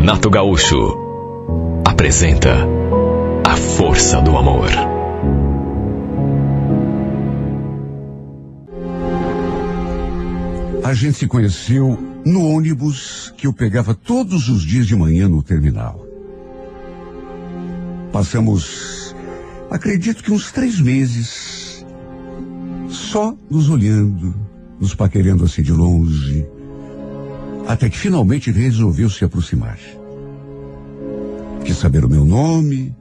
Renato Gaúcho apresenta A Força do Amor. A gente se conheceu no ônibus que eu pegava todos os dias de manhã no terminal. Passamos, acredito que uns 3 meses, só nos olhando, nos paquerando assim de longe, até que finalmente ele resolveu se aproximar. Quis saber o meu nome,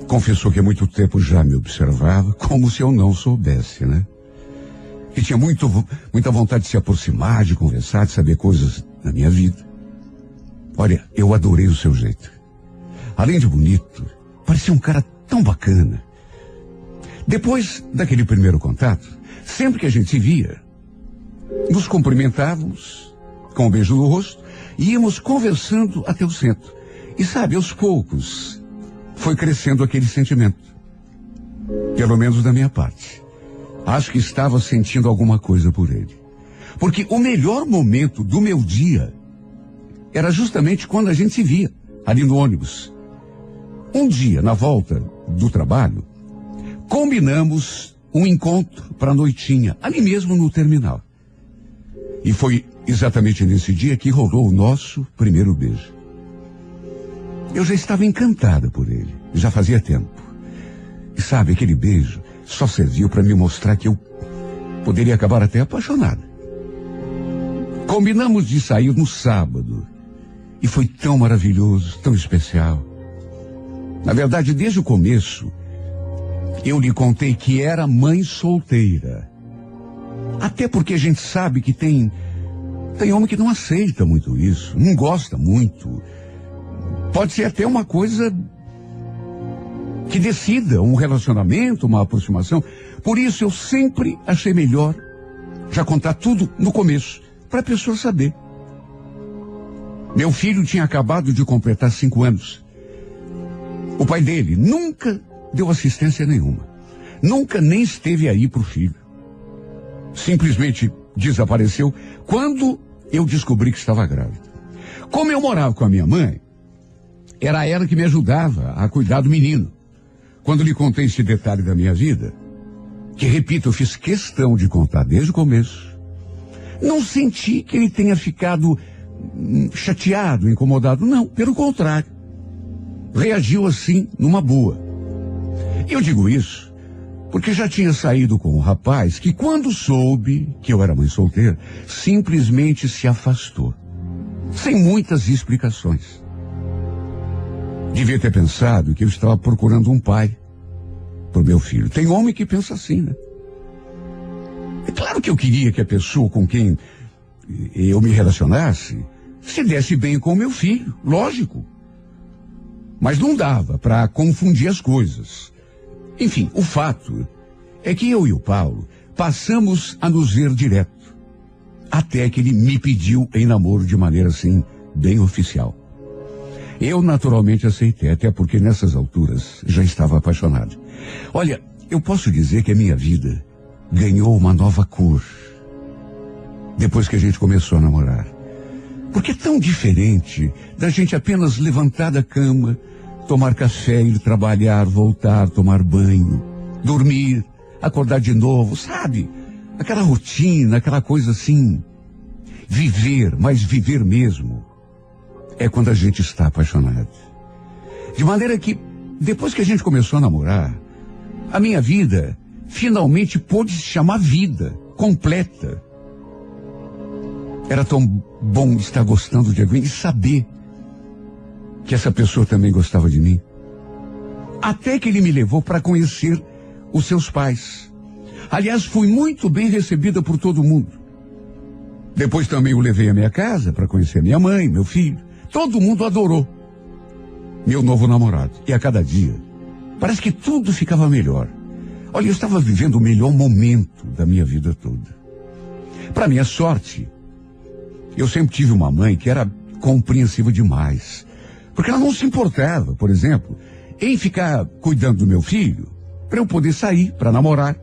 confessou que há muito tempo já me observava, como se eu não soubesse, né? Que tinha muita vontade de se aproximar, de conversar, de saber coisas da minha vida. Olha, eu adorei o seu jeito. Além de bonito, parecia um cara tão bacana. Depois daquele primeiro contato, sempre que a gente se via, nos cumprimentávamos com um beijo no rosto e íamos conversando até o centro. E sabe, aos poucos, foi crescendo aquele sentimento. Pelo menos da minha parte. Acho que estava sentindo alguma coisa por ele. Porque o melhor momento do meu dia era justamente quando a gente se via, ali no ônibus. Um dia, na volta do trabalho, combinamos um encontro para a noitinha, ali mesmo no terminal. E foi exatamente nesse dia que rolou o nosso primeiro beijo. Eu já estava encantada por ele, já fazia tempo. E sabe, aquele beijo só serviu para me mostrar que eu poderia acabar até apaixonada. Combinamos de sair no sábado. E foi tão maravilhoso, tão especial. Na verdade, desde o começo, eu lhe contei que era mãe solteira. Até porque a gente sabe que tem homem que não aceita muito isso, não gosta muito. Pode ser até uma coisa que decida um relacionamento, uma aproximação. Por isso eu sempre achei melhor já contar tudo no começo, para a pessoa saber. Meu filho tinha acabado de completar 5 anos. O pai dele nunca deu assistência nenhuma. Nunca nem esteve aí pro filho. Simplesmente desapareceu quando eu descobri que estava grávida. Como eu morava com a minha mãe, era ela que me ajudava a cuidar do menino. Quando lhe contei esse detalhe da minha vida, que, repito, eu fiz questão de contar desde o começo, não senti que ele tenha ficado chateado, incomodado. Não, pelo contrário. Reagiu assim, numa boa. Eu digo isso porque já tinha saído com um rapaz que, quando soube que eu era mãe solteira, simplesmente se afastou. Sem muitas explicações. Devia ter pensado que eu estava procurando um pai pro meu filho. Tem homem que pensa assim, né? É claro que eu queria que a pessoa com quem eu me relacionasse se desse bem com o meu filho, lógico. Mas não dava para confundir as coisas. Enfim, o fato é que eu e o Paulo passamos a nos ver direto. Até que ele me pediu em namoro de maneira assim, bem oficial. Eu naturalmente aceitei, até porque nessas alturas já estava apaixonado. Olha, eu posso dizer que a minha vida ganhou uma nova cor depois que a gente começou a namorar. Porque é tão diferente da gente apenas levantar da cama, tomar café, ir trabalhar, voltar, tomar banho, dormir, acordar de novo, sabe? Aquela rotina, aquela coisa assim. Viver, mas viver mesmo, é quando a gente está apaixonado. De maneira que, depois que a gente começou a namorar, a minha vida finalmente pôde se chamar vida, completa. Era tão bom estar gostando de alguém e saber que essa pessoa também gostava de mim. Até que ele me levou para conhecer os seus pais. Aliás, fui muito bem recebida por todo mundo. Depois também o levei à minha casa para conhecer minha mãe, meu filho. Todo mundo adorou meu novo namorado. E a cada dia, parece que tudo ficava melhor. Olha, eu estava vivendo o melhor momento da minha vida toda. Para minha sorte, eu sempre tive uma mãe que era compreensiva demais. Porque ela não se importava, por exemplo, em ficar cuidando do meu filho para eu poder sair, para namorar.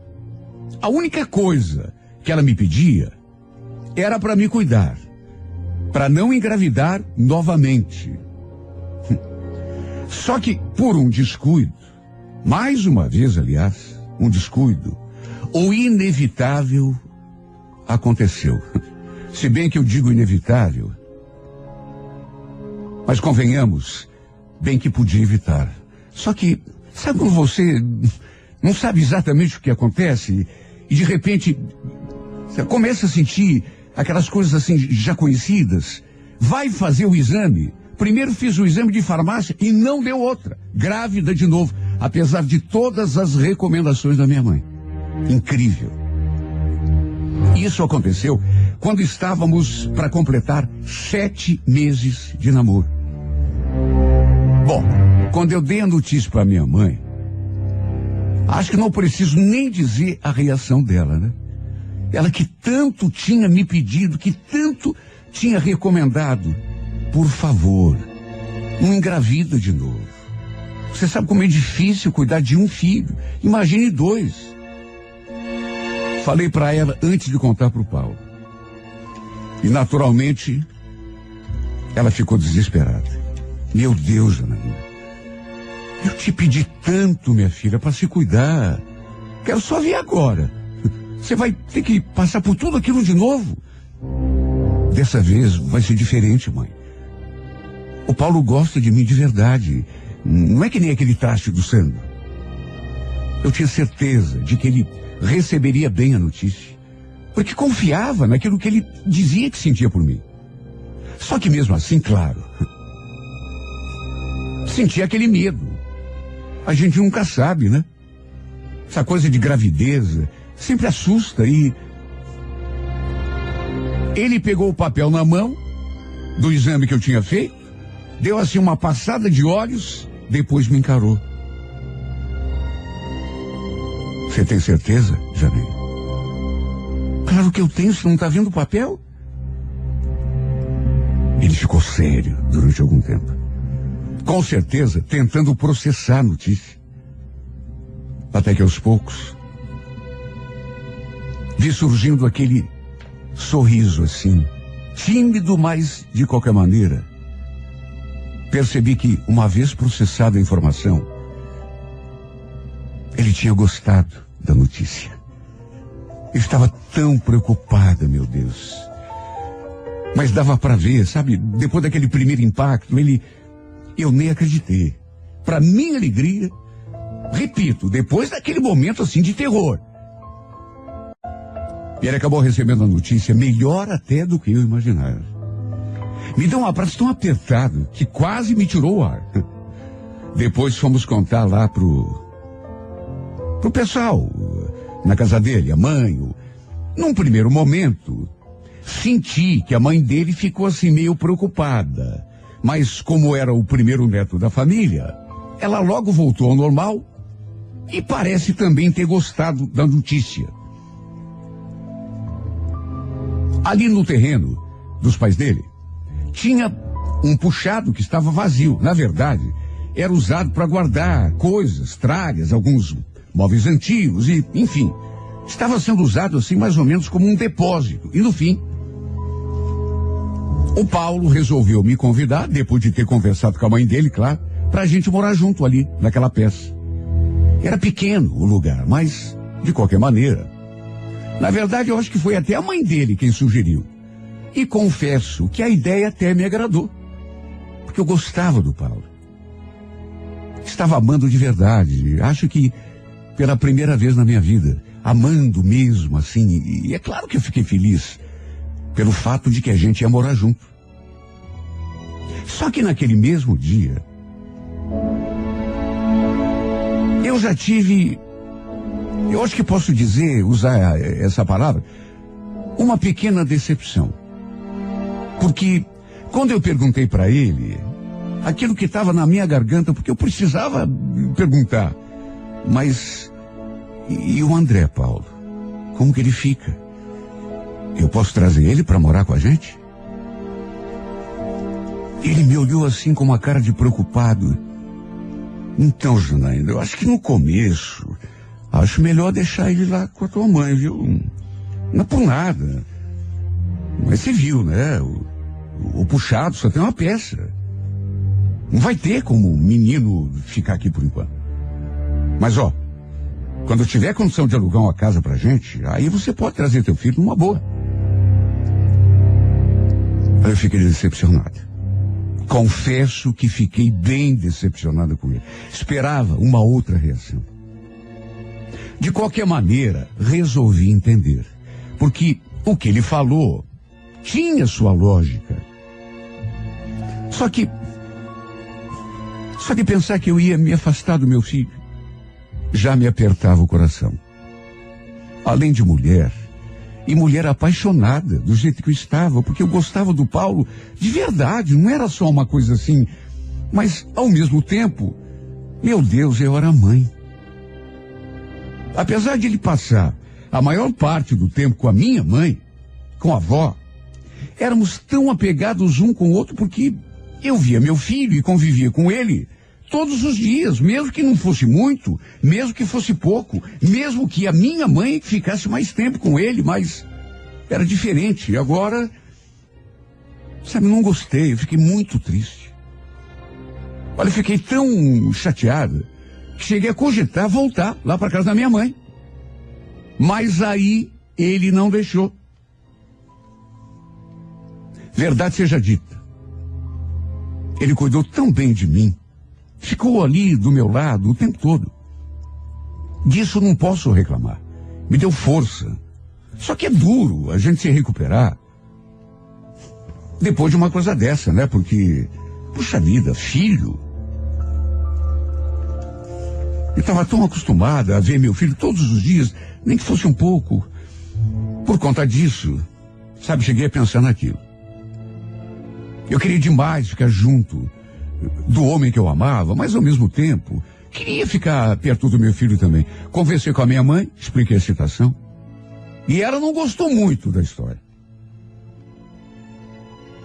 A única coisa que ela me pedia era para me cuidar para não engravidar novamente. Só que, por um descuido, mais uma vez, aliás, um descuido, o inevitável aconteceu. Se bem que eu digo inevitável, mas convenhamos, bem que podia evitar. Só que, sabe quando você não sabe exatamente o que acontece e de repente você começa a sentir aquelas coisas assim já conhecidas? Vai fazer o exame. Primeiro fiz o exame de farmácia e não deu outra. Grávida de novo, apesar de todas as recomendações da minha mãe. Incrível. Isso aconteceu quando estávamos para completar 7 meses de namoro. Bom, quando eu dei a notícia para minha mãe, acho que não preciso nem dizer a reação dela, né? Ela que tanto tinha me pedido, que tanto tinha recomendado, por favor, não engravida de novo. Você sabe como é difícil cuidar de um filho, imagine 2. Falei para ela antes de contar para o Paulo. E naturalmente, ela ficou desesperada. Meu Deus, Janaína, eu te pedi tanto, minha filha, para se cuidar. Quero só ver agora. Você vai ter que passar por tudo aquilo de novo. Dessa vez vai ser diferente, mãe. O Paulo gosta de mim de verdade. Não é que nem aquele traste do Sandro. Eu tinha certeza de que ele receberia bem a notícia, porque confiava naquilo que ele dizia que sentia por mim. Só que mesmo assim, claro, sentia aquele medo. A gente nunca sabe, né? Essa coisa de gravidez sempre assusta. E ele pegou o papel na mão do exame que eu tinha feito, deu assim uma passada de olhos, depois me encarou. Você tem certeza, Janaína? Claro que eu tenho, você não está vendo o papel? Ele ficou sério durante algum tempo. Com certeza, tentando processar a notícia. Até que aos poucos, vi surgindo aquele sorriso assim, tímido, mas de qualquer maneira. Percebi que, uma vez processada a informação, ele tinha gostado da notícia. Eu estava tão preocupada, meu Deus. Mas dava para ver, sabe, depois daquele primeiro impacto, eu nem acreditei. Para minha alegria, repito, depois daquele momento assim de terror. E ele acabou recebendo a notícia melhor até do que eu imaginava. Me deu um abraço tão apertado que quase me tirou o ar. Depois fomos contar lá pro pessoal, na casa dele, a mãe. Num primeiro momento, senti que a mãe dele ficou assim meio preocupada. Mas como era o primeiro neto da família, ela logo voltou ao normal e parece também ter gostado da notícia. Ali no terreno dos pais dele, tinha um puxado que estava vazio. Na verdade, era usado para guardar coisas, tralhas, alguns móveis antigos e, enfim, estava sendo usado assim mais ou menos como um depósito. E no fim, o Paulo resolveu me convidar, depois de ter conversado com a mãe dele, claro, para a gente morar junto ali, naquela peça. Era pequeno o lugar, mas, de qualquer maneira, na verdade, eu acho que foi até a mãe dele quem sugeriu. E confesso que a ideia até me agradou, porque eu gostava do Paulo. Estava amando de verdade, acho que pela primeira vez na minha vida, amando mesmo, assim, e é claro que eu fiquei feliz pelo fato de que a gente ia morar junto. Só que naquele mesmo dia, eu já tive, eu acho que posso dizer, usar essa palavra, uma pequena decepção. Porque quando eu perguntei para ele, aquilo que estava na minha garganta, porque eu precisava perguntar, mas e o André, Paulo? Como que ele fica? Eu posso trazer ele para morar com a gente? Ele me olhou assim com uma cara de preocupado. Então, Janaína, eu acho que no começo, acho melhor deixar ele lá com a tua mãe, viu? Não é por nada. Mas você viu, né? o puxado só tem uma peça. Não vai ter como o menino ficar aqui por enquanto. Mas quando tiver condição de alugar uma casa pra gente, aí você pode trazer teu filho numa boa. Aí eu fiquei decepcionado. Confesso que fiquei bem decepcionado com ele. Esperava uma outra reação. De qualquer maneira, resolvi entender. Porque o que ele falou tinha sua lógica. Só que pensar que eu ia me afastar do meu filho já me apertava o coração. Além de mulher, e mulher apaixonada, do jeito que eu estava, porque eu gostava do Paulo de verdade, não era só uma coisa assim. Mas, ao mesmo tempo, meu Deus, eu era mãe. Apesar de ele passar a maior parte do tempo com a minha mãe, com a avó, éramos tão apegados um com o outro porque eu via meu filho e convivia com ele todos os dias, mesmo que não fosse muito, mesmo que fosse pouco, mesmo que a minha mãe ficasse mais tempo com ele, mas era diferente. E agora, não gostei, eu fiquei muito triste. Olha, eu fiquei tão chateada que cheguei a cogitar voltar lá para casa da minha mãe. Mas aí ele não deixou. Verdade seja dita, ele cuidou tão bem de mim, ficou ali do meu lado o tempo todo. Disso não posso reclamar. Me deu força. Só que é duro a gente se recuperar depois de uma coisa dessa, né? Porque, puxa vida, filho. Eu estava tão acostumada a ver meu filho todos os dias, nem que fosse um pouco. Por conta disso, cheguei a pensar naquilo. Eu queria demais ficar junto do homem que eu amava, mas ao mesmo tempo queria ficar perto do meu filho também. Conversei com a minha mãe, expliquei a situação, e ela não gostou muito da história.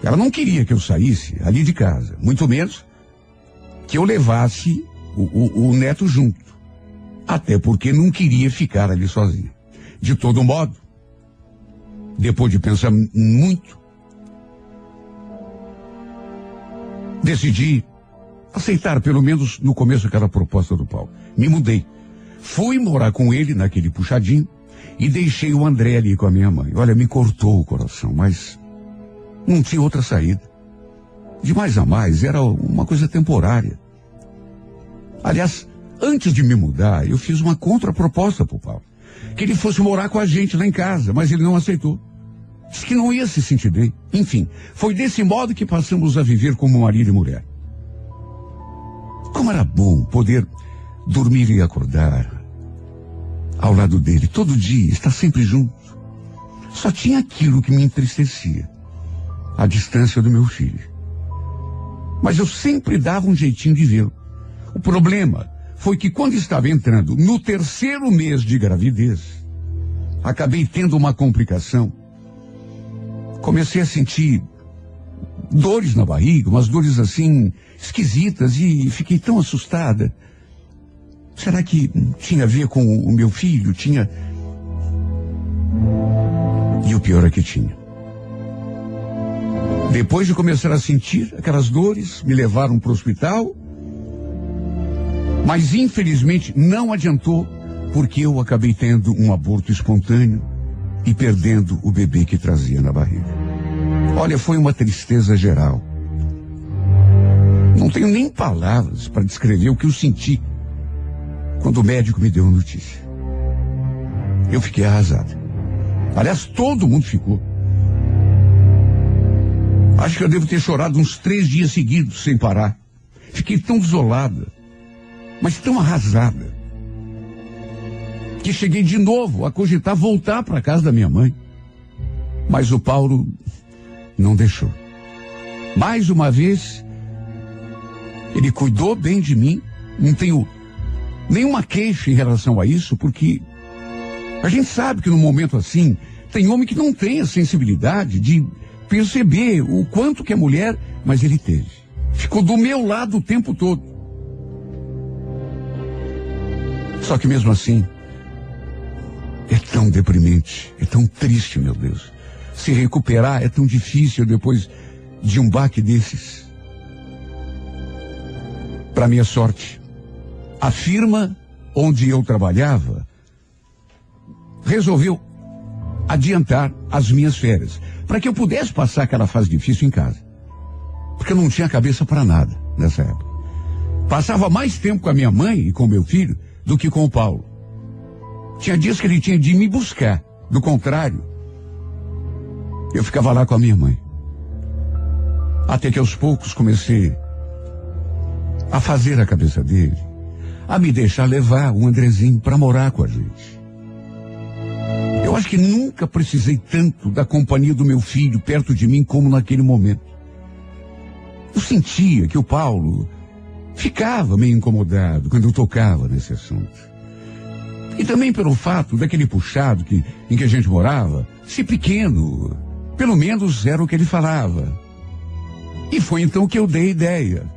Ela não queria que eu saísse ali de casa, muito menos que eu levasse o neto junto, até porque não queria ficar ali sozinha. De todo modo, depois de pensar muito, decidi aceitar, pelo menos no começo, aquela proposta do Paulo. Me mudei. Fui morar com ele naquele puxadinho e deixei o André ali com a minha mãe. Olha, me cortou o coração, mas não tinha outra saída. De mais a mais, era uma coisa temporária. Aliás, antes de me mudar, eu fiz uma contraproposta pro Paulo. Que ele fosse morar com a gente lá em casa, mas ele não aceitou. Disse que não ia se sentir bem. Enfim, foi desse modo que passamos a viver como marido e mulher. Como era bom poder dormir e acordar ao lado dele todo dia, estar sempre junto. Só tinha aquilo que me entristecia: a distância do meu filho. Mas eu sempre dava um jeitinho de vê-lo. O problema foi que quando estava entrando no 3º mês de gravidez, acabei tendo uma complicação. Comecei a sentir dores na barriga, umas dores assim esquisitas, e fiquei tão assustada. Será que tinha a ver com o meu filho? Tinha. E o pior é que tinha. Depois de começar a sentir aquelas dores, me levaram para o hospital, mas infelizmente não adiantou, porque eu acabei tendo um aborto espontâneo e perdendo o bebê que trazia na barriga. Olha, foi uma tristeza geral. Não tenho nem palavras para descrever o que eu senti quando o médico me deu a notícia. Eu fiquei arrasada. Aliás, todo mundo ficou. Acho que eu devo ter chorado uns 3 dias seguidos, sem parar. Fiquei tão desolada, mas tão arrasada, que cheguei de novo a cogitar voltar para a casa da minha mãe. Mas o Paulo não deixou. Mais uma vez, ele cuidou bem de mim. Não tenho nenhuma queixa em relação a isso, porque a gente sabe que num momento assim, tem homem que não tem a sensibilidade de perceber o quanto que é mulher, mas ele teve. Ficou do meu lado o tempo todo. Só que mesmo assim, é tão deprimente, é tão triste, meu Deus. Se recuperar é tão difícil depois de um baque desses. Para minha sorte, a firma onde eu trabalhava resolveu adiantar as minhas férias, para que eu pudesse passar aquela fase difícil em casa. Porque eu não tinha cabeça para nada nessa época. Passava mais tempo com a minha mãe e com meu filho do que com o Paulo. Tinha dias que ele tinha de me buscar. Do contrário, eu ficava lá com a minha mãe. Até que aos poucos comecei a fazer a cabeça dele, a me deixar levar o Andrezinho para morar com a gente. Eu acho que nunca precisei tanto da companhia do meu filho perto de mim como naquele momento. Eu sentia que o Paulo ficava meio incomodado quando eu tocava nesse assunto. E também pelo fato daquele puxado em que a gente morava ser pequeno. Pelo menos era o que ele falava. E foi então que eu dei a ideia.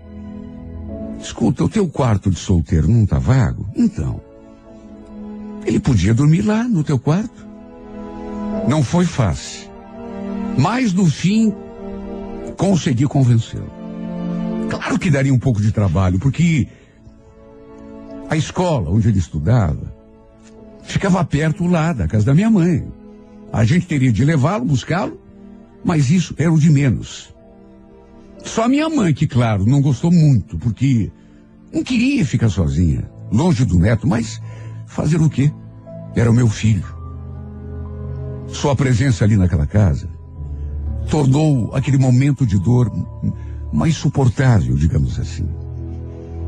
Escuta, o teu quarto de solteiro não tá vago? Então, ele podia dormir lá no teu quarto. Não foi fácil. Mas no fim, consegui convencê-lo. Claro que daria um pouco de trabalho, porque a escola onde ele estudava ficava perto lá da casa da minha mãe. A gente teria de levá-lo, buscá-lo, mas isso era o de menos. Só a minha mãe, que claro, não gostou muito, porque não queria ficar sozinha, longe do neto, mas fazer o quê? Era o meu filho. Sua presença ali naquela casa tornou aquele momento de dor mais suportável, digamos assim.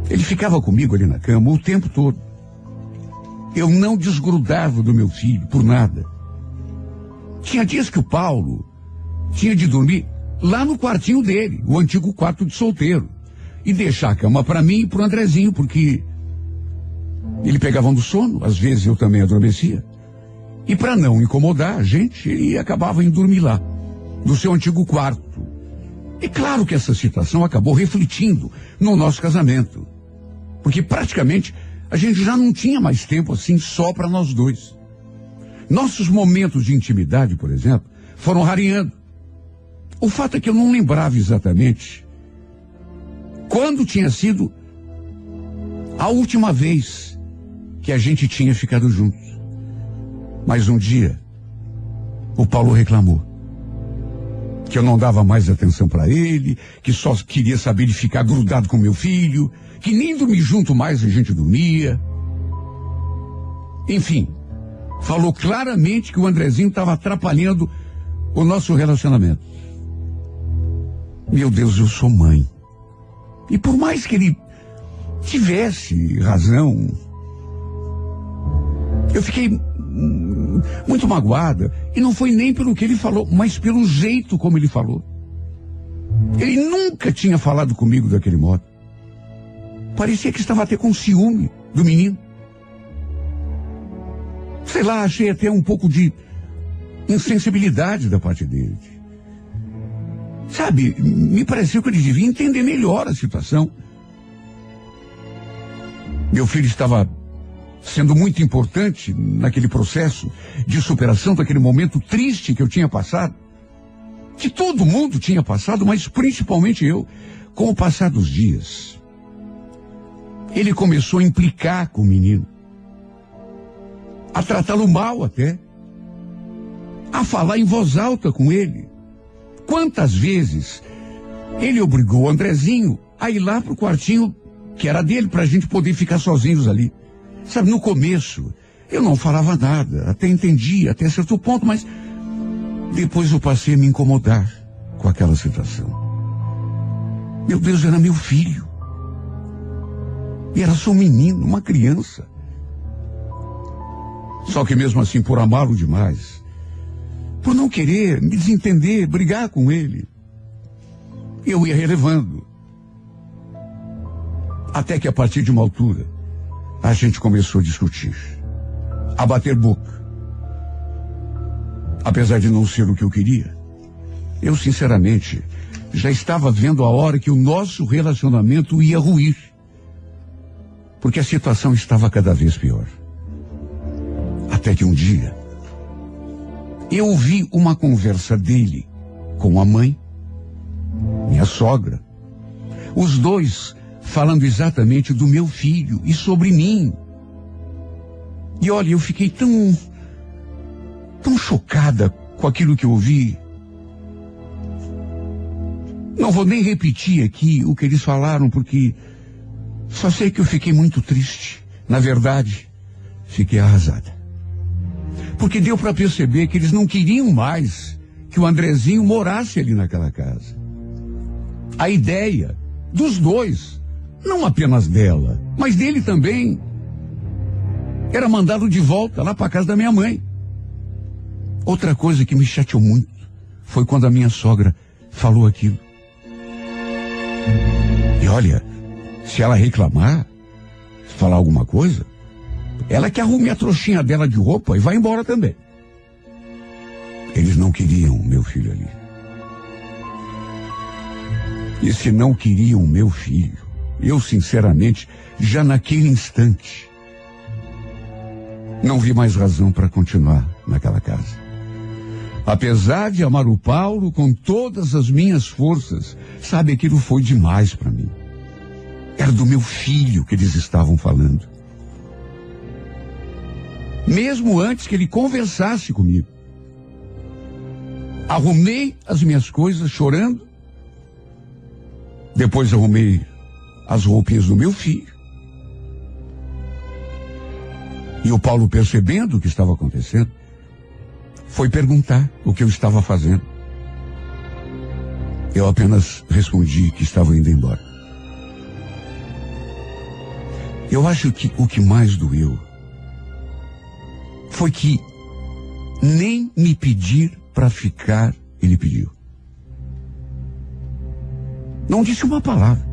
Ele ficava comigo ali na cama o tempo todo. Eu não desgrudava do meu filho por nada. Tinha dias que o Paulo tinha de dormir lá no quartinho dele, o antigo quarto de solteiro, e deixar a cama para mim e pro Andrezinho, porque ele pegava no sono, às vezes eu também adormecia. E para não incomodar a gente, ele acabava indo dormir lá, no seu antigo quarto. E claro que essa situação acabou refletindo no nosso casamento, porque praticamente a gente já não tinha mais tempo assim só para nós dois. Nossos momentos de intimidade, por exemplo, foram rareando. O fato é que eu não lembrava exatamente quando tinha sido a última vez que a gente tinha ficado juntos. Mas um dia, o Paulo reclamou que eu não dava mais atenção para ele, que só queria saber de ficar grudado com meu filho, que nem dormir junto mais a gente dormia. Enfim, falou claramente que o Andrezinho estava atrapalhando o nosso relacionamento. Meu Deus, eu sou mãe. E por mais que ele tivesse razão, eu fiquei muito magoada. E não foi nem pelo que ele falou, mas pelo jeito como ele falou. Ele nunca tinha falado comigo daquele modo. Parecia que estava até com ciúme do menino. Sei lá, achei até um pouco de insensibilidade da parte dele. Sabe, me pareceu que ele devia entender melhor a situação. Meu filho estava sendo muito importante naquele processo de superação daquele momento triste que eu tinha passado, que todo mundo tinha passado, mas principalmente eu. Com o passar dos dias, ele começou a implicar com o menino, a tratá-lo mal até, a falar em voz alta com ele. Quantas vezes ele obrigou o Andrezinho a ir lá pro quartinho que era dele, pra gente poder ficar sozinhos ali. Sabe, no começo eu não falava nada, até entendia até certo ponto, mas depois eu passei a me incomodar com aquela situação. Meu Deus, era meu filho. E era só um menino, uma criança. Só que mesmo assim, por amá-lo demais, por não querer me desentender, brigar com ele, eu ia relevando. Até que a partir de uma altura, a gente começou a discutir, a bater boca. Apesar de não ser o que eu queria, eu sinceramente já estava vendo a hora que o nosso relacionamento ia ruir, porque a situação estava cada vez pior. Até que um dia, eu ouvi uma conversa dele com a mãe minha sogra. Os dois falando exatamente do meu filho e sobre mim. E olha, eu fiquei tão chocada com aquilo que eu ouvi. Não vou nem repetir aqui o que eles falaram, porque só sei que eu fiquei muito triste. Na verdade, fiquei arrasada. Porque deu para perceber que eles não queriam mais que o Andrezinho morasse ali naquela casa. A ideia dos dois, não apenas dela, mas dele também, era mandá-lo de volta lá para casa da minha mãe. Outra coisa que me chateou muito foi quando a minha sogra falou aquilo. E olha, se ela reclamar, se falar alguma coisa, ela que arrume a trouxinha dela de roupa e vai embora também. Eles não queriam meu filho ali. E se não queriam meu filho, eu sinceramente, já naquele instante, não vi mais razão para continuar naquela casa. Apesar de amar o Paulo com todas as minhas forças, sabe, aquilo foi demais para mim. Era do meu filho que eles estavam falando. Mesmo antes que ele conversasse comigo. Arrumei as minhas coisas chorando. Depois arrumei as roupinhas do meu filho. E o Paulo, percebendo o que estava acontecendo, foi perguntar o que eu estava fazendo. Eu apenas respondi que estava indo embora. Eu acho que o que mais doeu foi que nem me pedir para ficar ele pediu. Não disse uma palavra.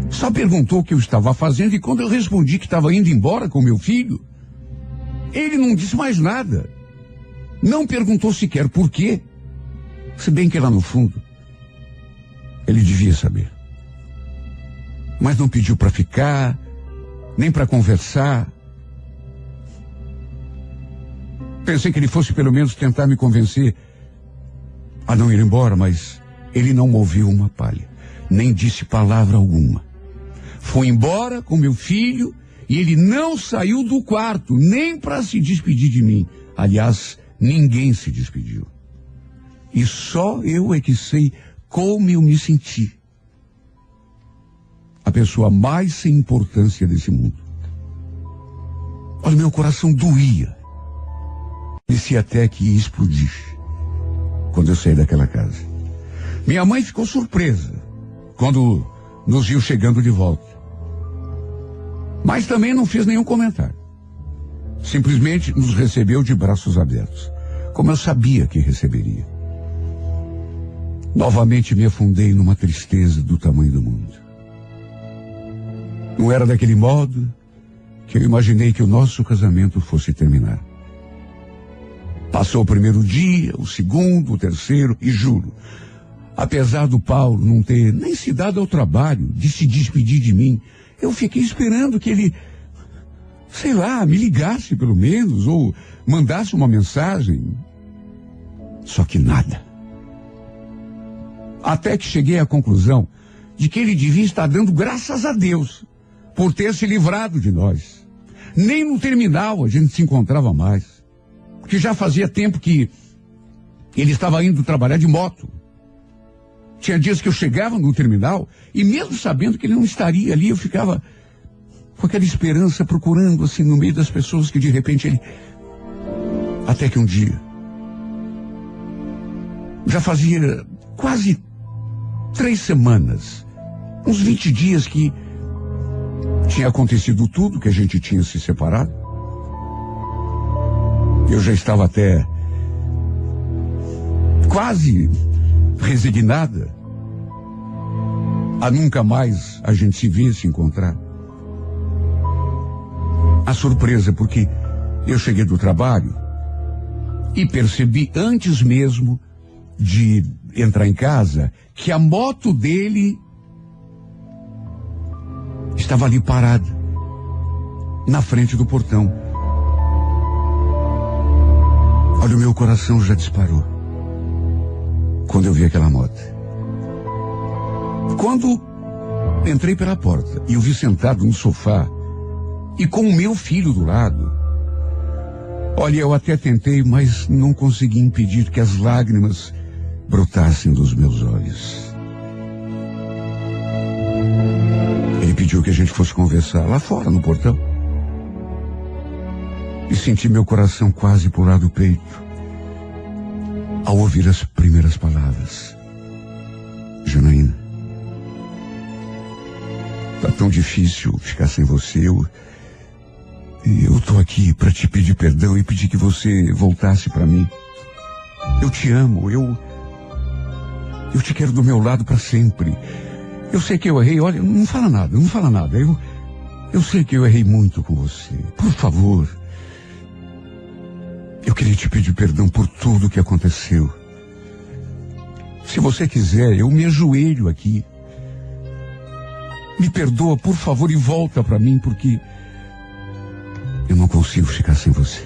Só perguntou o que eu estava fazendo, e quando eu respondi que estava indo embora com meu filho, ele não disse mais nada. Não perguntou sequer por quê. Se bem que lá no fundo, ele devia saber. Mas não pediu para ficar, nem para conversar. Pensei que ele fosse pelo menos tentar me convencer a não ir embora, mas ele não moveu uma palha, nem disse palavra alguma. Foi embora com meu filho e ele não saiu do quarto, nem para se despedir de mim. Aliás, ninguém se despediu. E só eu é que sei como eu me senti. A pessoa mais sem importância desse mundo. Olha, meu coração doía. Parecia até que ia explodir quando eu saí daquela casa. Minha mãe ficou surpresa quando nos viu chegando de volta. Mas também não fez nenhum comentário. Simplesmente nos recebeu de braços abertos, como eu sabia que receberia. Novamente me afundei numa tristeza do tamanho do mundo. Não era daquele modo que eu imaginei que o nosso casamento fosse terminar. Passou o primeiro dia, o segundo, o terceiro, e juro, apesar do Paulo não ter nem se dado ao trabalho de se despedir de mim, eu fiquei esperando que ele, sei lá, me ligasse pelo menos, ou mandasse uma mensagem. Só que nada. Até que cheguei à conclusão de que ele devia estar dando graças a Deus por ter se livrado de nós. Nem no terminal a gente se encontrava mais. Porque já fazia tempo que ele estava indo trabalhar de moto. Tinha dias que eu chegava no terminal e mesmo sabendo que ele não estaria ali, eu ficava com aquela esperança, procurando assim no meio das pessoas que de repente ele... Até que um dia, já fazia quase 3 semanas, uns 20 dias que tinha acontecido tudo, que a gente tinha se separado. Eu já estava até quase resignada a nunca mais a gente se ver, se encontrar. A surpresa, porque eu cheguei do trabalho e percebi antes mesmo de entrar em casa que a moto dele estava ali parada na frente do portão. Olha, o meu coração já disparou. quando eu vi aquela moto. Quando entrei pela porta e o vi sentado no sofá e com o meu filho do lado, olha, eu até tentei, mas não consegui impedir que as lágrimas brotassem dos meus olhos. Ele pediu que a gente fosse conversar lá fora, no portão. E senti meu coração quase pular do peito ao ouvir as primeiras palavras. Janaína, tá tão difícil ficar sem você. Eu tô aqui para te pedir perdão e pedir que você voltasse para mim. Eu te amo, eu te quero do meu lado para sempre. Eu sei que eu errei, olha, não fala nada. Eu sei que eu errei muito com você. Por favor. Eu queria te pedir perdão por tudo que aconteceu. Se você quiser, eu me ajoelho aqui. Me perdoa, por favor, e volta para mim, porque eu não consigo ficar sem você.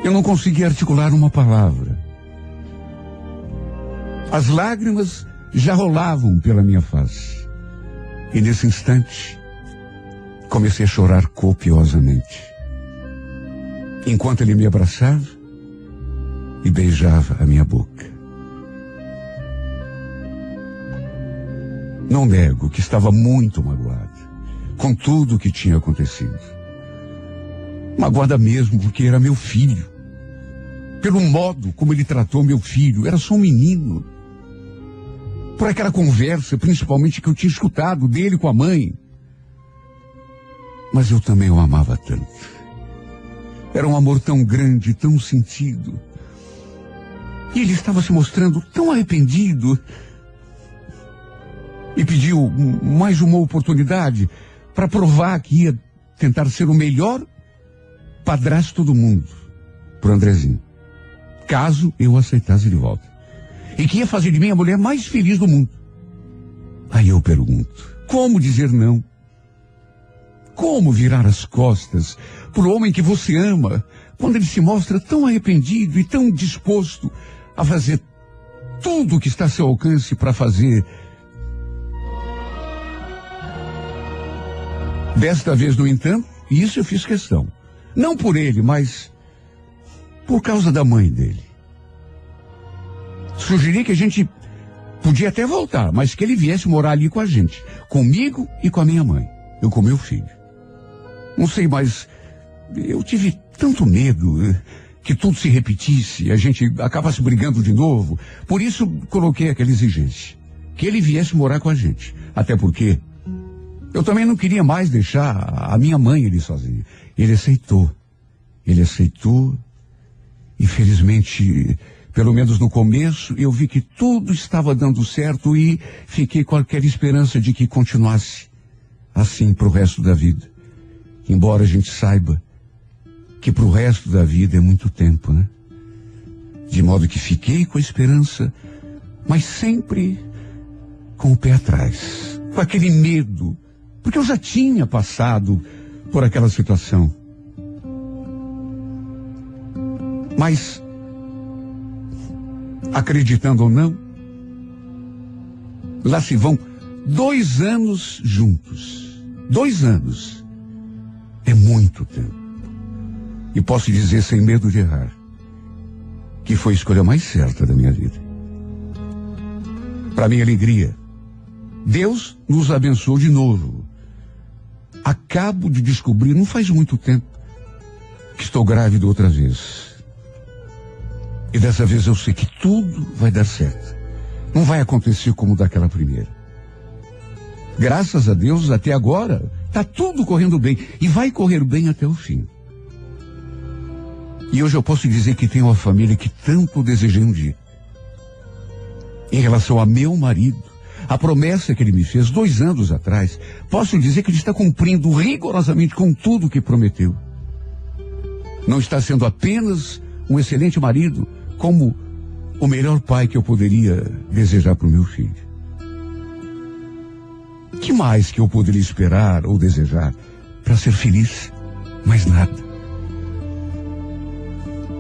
Eu não consegui articular uma palavra. As lágrimas já rolavam pela minha face. E nesse instante, comecei a chorar copiosamente. Enquanto ele me abraçava e beijava a minha boca. Não nego que estava muito magoada com tudo o que tinha acontecido. Magoada mesmo porque era meu filho. Pelo modo como ele tratou meu filho. Era só um menino. Por aquela conversa, principalmente, que eu tinha escutado dele com a mãe. Mas eu também o amava tanto. Era um amor tão grande, tão sentido. E ele estava se mostrando tão arrependido. E pediu mais uma oportunidade para provar que ia tentar ser o melhor padrasto do mundo pro Andrezinho, caso eu aceitasse de volta. E que ia fazer de mim a mulher mais feliz do mundo. Aí eu pergunto, como dizer não? Como virar as costas pro homem que você ama, quando ele se mostra tão arrependido e tão disposto a fazer tudo o que está a seu alcance para fazer? Desta vez, no entanto, isso eu fiz questão. Não por ele, mas por causa da mãe dele. Sugeri que a gente podia até voltar, mas que ele viesse morar ali com a gente, comigo e com a minha mãe, eu com meu filho. Não sei, mas eu tive tanto medo que tudo se repetisse, a gente acabasse brigando de novo. Por isso coloquei aquela exigência, que ele viesse morar com a gente. Até porque eu também não queria mais deixar a minha mãe ali sozinha. Ele aceitou e felizmente, pelo menos no começo, eu vi que tudo estava dando certo e fiquei com aquela esperança de que continuasse assim pro resto da vida. Embora a gente saiba que pro resto da vida é muito tempo, né? De modo que fiquei com a esperança, mas sempre com o pé atrás, com aquele medo, porque eu já tinha passado por aquela situação. Mas, acreditando ou não, lá se vão 2 anos juntos. 2 anos. É muito tempo. E posso dizer sem medo de errar, que foi a escolha mais certa da minha vida. Para minha alegria, Deus nos abençoou de novo. Acabo de descobrir, não faz muito tempo, que estou grávida outra vez. E dessa vez eu sei que tudo vai dar certo. Não vai acontecer como daquela primeira. Graças a Deus, até agora, está tudo correndo bem. E vai correr bem até o fim. E hoje eu posso dizer que tenho uma família que tanto desejei um dia. Em relação a meu marido, a promessa que ele me fez 2 anos atrás, posso dizer que ele está cumprindo rigorosamente com tudo que prometeu. Não está sendo apenas um excelente marido, como o melhor pai que eu poderia desejar para o meu filho. Que mais que eu poderia esperar ou desejar para ser feliz? Mais nada.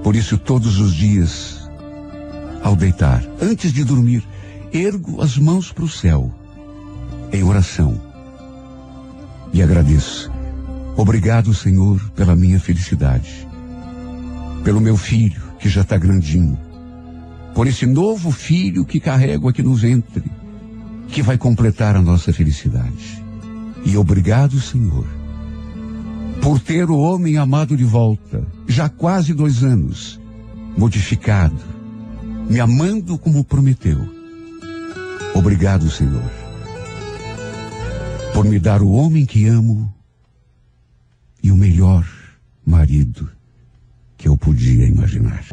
Por isso, todos os dias, ao deitar, antes de dormir, ergo as mãos para o céu, em oração, e agradeço. Obrigado, Senhor, pela minha felicidade, pelo meu filho, que já está grandinho, por esse novo filho que carrego aqui no ventre, que vai completar a nossa felicidade. E obrigado, Senhor, por ter o homem amado de volta, já quase 2 anos, modificado, me amando como prometeu. Obrigado, Senhor, por me dar o homem que amo e o melhor marido que eu podia imaginar.